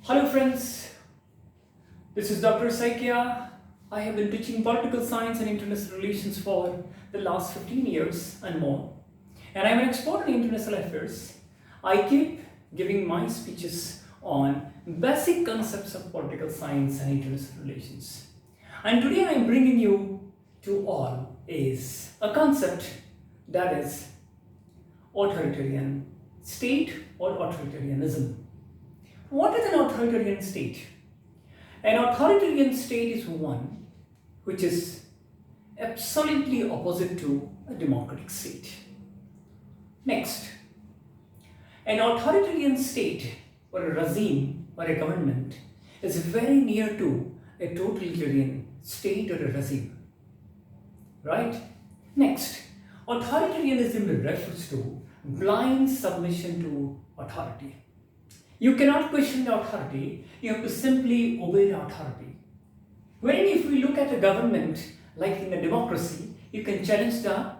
Hello friends, this is Dr. Saikia. I have been teaching political science and international relations for the last 15 years and more. And I'm an expert in international affairs. I keep giving my speeches on basic concepts of political science and international relations. And today I'm bringing you to all is a concept that is authoritarian state or authoritarianism. What is an authoritarian state? An authoritarian state is one which is absolutely opposite to a democratic state. Next, an authoritarian state or a regime or a government is very near to a totalitarian state or a regime. Right? Next, authoritarianism refers to blind submission to authority. You cannot question the authority, you have to simply obey the authority. Wherein if we look at a government, like in a democracy, you can challenge the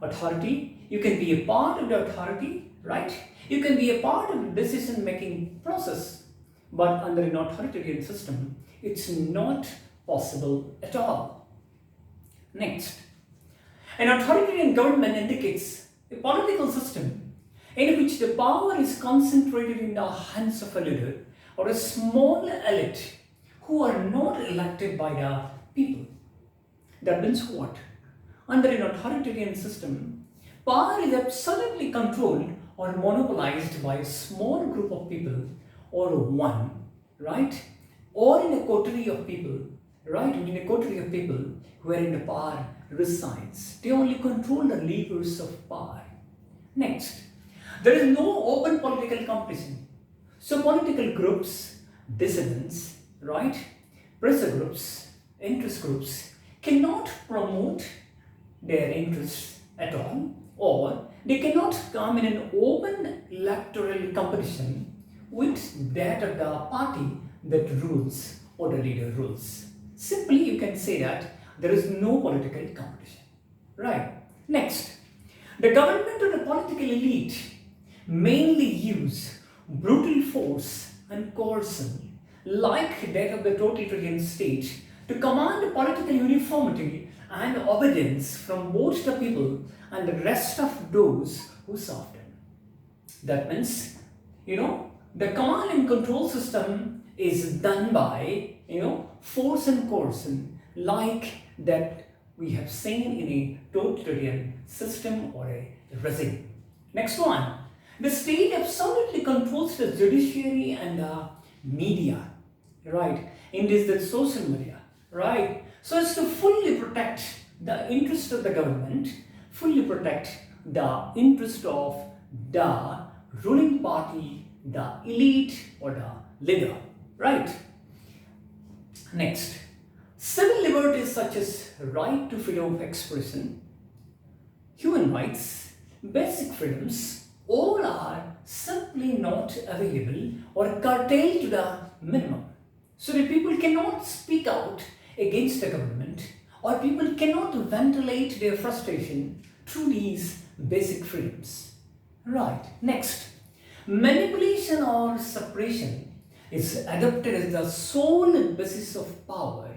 authority, you can be a part of the authority, right? You can be a part of the decision-making process. But under an authoritarian system, it's not possible at all. Next, an authoritarian government indicates a political system in which the power is concentrated in the hands of a leader or a small elite who are not elected by the people. That means what? Under an authoritarian system, power is absolutely controlled or monopolized by a small group of people or one, right? Or in a coterie of people, right? In a coterie of people wherein the power resides. They only control the levers of power. Next, there is no open political competition. So political groups, dissidents, right, pressure groups, interest groups cannot promote their interests at all, or they cannot come in an open electoral competition with that of the party that rules or the leader rules. Simply you can say that there is no political competition. Right. Next, the government or the political elite mainly use brutal force and coercion, like that of the totalitarian state, to command political uniformity and obedience from both the people and the rest of those who serve them. That means, the command and control system is done by, force and coercion, like that we have seen in a totalitarian system or a regime. Next one. The state absolutely controls the judiciary and the media, right? In this, the social media, right? So as to fully protect the interest of the government, fully protect the interest of the ruling party, the elite or the leader, right? Next, civil liberties such as right to freedom of expression, human rights, basic freedoms, all are simply not available or curtailed to the minimum. So the people cannot speak out against the government, or people cannot ventilate their frustration through these basic freedoms. Right. Next, manipulation or suppression is adopted as the sole basis of power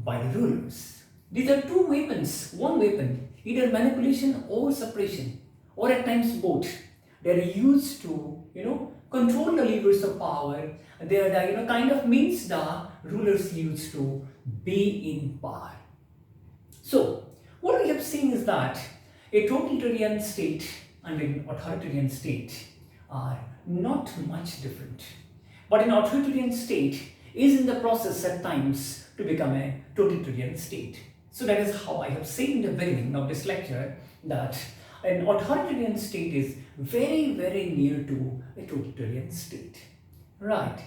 by the rulers. These are two weapons, one weapon, either manipulation or suppression, or at times both. They are used to, control the levers of power. They are the, kind of means the rulers use to be in power. So, what we have seen is that a totalitarian state and an authoritarian state are not much different. But an authoritarian state is in the process at times to become a totalitarian state. So that is how I have said in the beginning of this lecture that an authoritarian state is very, very near to a totalitarian state. Right.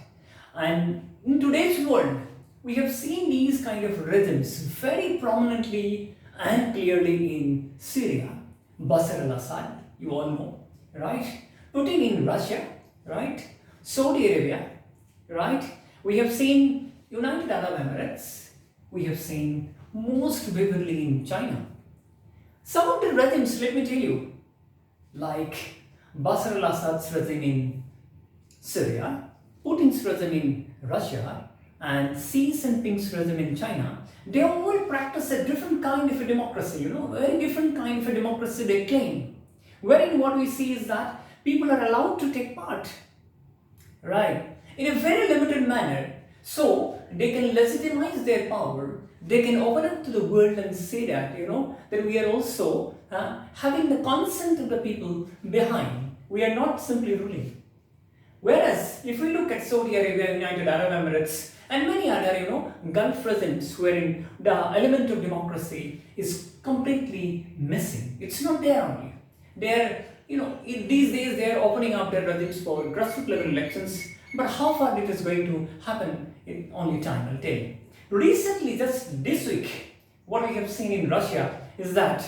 And in today's world, we have seen these kind of regimes very prominently and clearly in Syria. Bashar al-Assad, you all know, right? Putin in Russia, right? Saudi Arabia, right? We have seen United Arab Emirates. We have seen most vividly in China. Some of the regimes, let me tell you, like Bashar al-Assad's regime in Syria, Putin's regime in Russia and Xi Jinping's regime in China, they all practice a different kind of a democracy, very different kind of a democracy they claim. Wherein what we see is that people are allowed to take part, right, in a very limited manner. So they can legitimize their power, they can open up to the world and say that, that we are also having the consent of the people behind. We are not simply ruling. Whereas, if we look at Saudi Arabia, United Arab Emirates, and many other, Gulf regions wherein the element of democracy is completely missing. It's not there only. They're, these days they are opening up their regimes for grassroots level elections, but how far it is going to happen, only time will tell. Recently, just this week, what we have seen in Russia is that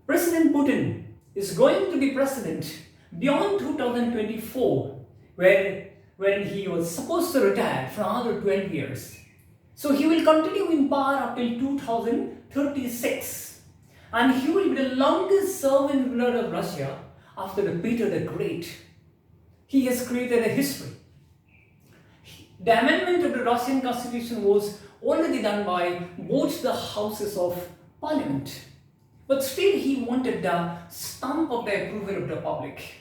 President Putin is going to be president beyond 2024, wherein he was supposed to retire for another 12 years. So he will continue in power up till 2036. And he will be the longest serving ruler of Russia after Peter the Great. He has created a history. The amendment of the Russian constitution was already done by both the houses of parliament. But still he wanted the stamp of the approval of the public.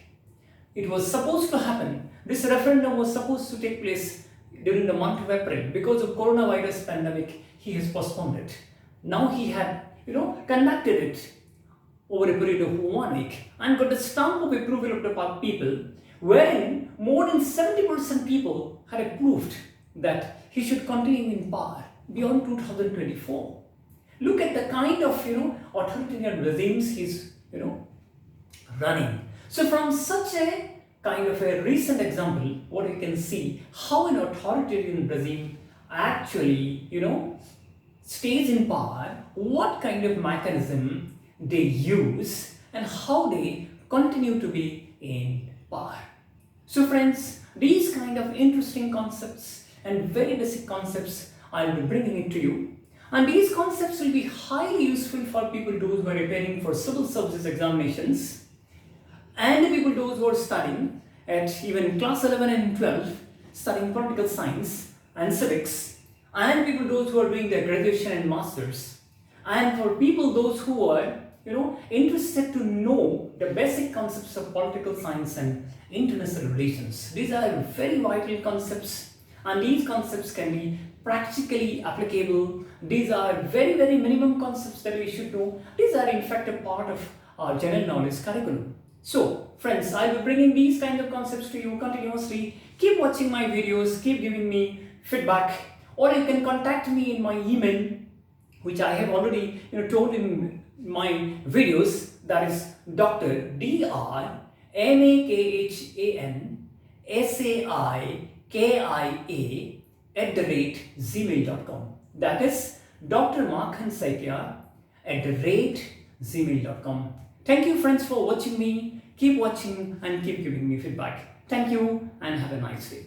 It was supposed to happen. This referendum was supposed to take place during the month of April. Because of coronavirus pandemic, he has postponed it. Now he had, conducted it over a period of 1 week and got the stamp of approval of the people, wherein more than 70% people had approved that he should continue in power beyond 2024. Look at the kind of, authoritarian regimes he's, running. So from such a kind of a recent example, what you can see, how an authoritarian regime actually, stays in power, what kind of mechanism they use, and how they continue to be in power. So friends, these kind of interesting concepts and very basic concepts I'll be bringing it to you. And these concepts will be highly useful for people those who are preparing for civil services examinations, and people those who are studying at even class 11 and 12, studying political science and civics, and people those who are doing their graduation and masters, and for people those who are interested to know the basic concepts of political science and international relations. These are very vital concepts, and these concepts can be practically applicable. These are very, very minimum concepts that we should know. These are in fact a part of our general knowledge curriculum. So friends, I'll be bringing these kind of concepts to you continuously. Keep watching my videos, keep giving me feedback, or you can contact me in my email, which I have already told in my videos. That is Dr. drmakhansaikia@gmail.com. That is Dr. Makhan Saikia @gmail.com. Thank you friends for watching me. Keep watching and keep giving me feedback. Thank you and have a nice day.